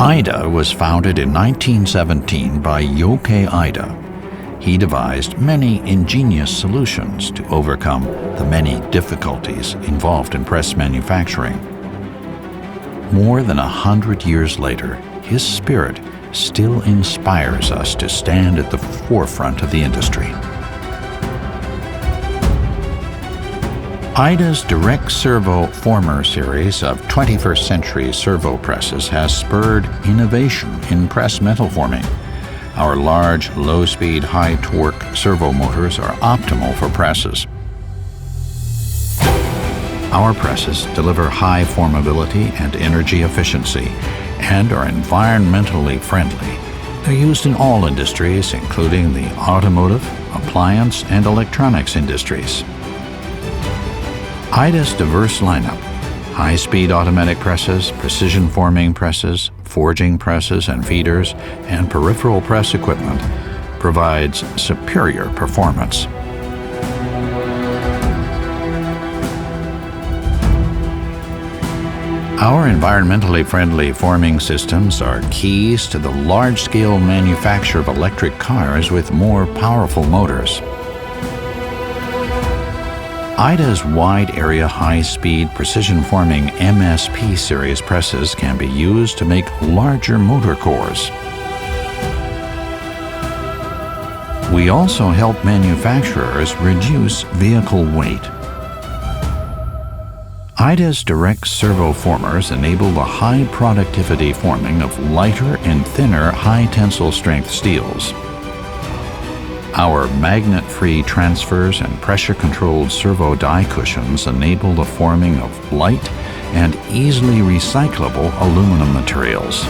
AIDA was founded in 1917 by AIDA. He devised many ingenious solutions to overcome the many difficulties involved in press manufacturing. More than 100 years later, his spirit still inspires us to stand at the forefront of the industry. AIDA's direct servo former series of 21st century servo presses has spurred innovation in press metal forming. Our large, low-speed, high-torque servo motors are optimal for presses. Our presses deliver high formability and energy efficiency and are environmentally friendly. They're used in all industries, including the automotive, appliance, and electronics industries. AIDA's diverse lineup, high-speed automatic presses, precision forming presses, forging presses and feeders, and peripheral press equipment, provides superior performance. Our environmentally friendly forming systems are keys to the large-scale manufacture of electric cars with more powerful motors. AIDA's wide-area, high-speed, precision-forming MSP series presses can be used to make larger motor cores. We also help manufacturers reduce vehicle weight. AIDA's direct servo formers enable the high productivity forming of lighter and thinner high-tensile strength steels. Our magnet-free transfers and pressure-controlled servo die cushions enable the forming of light and easily recyclable aluminum materials.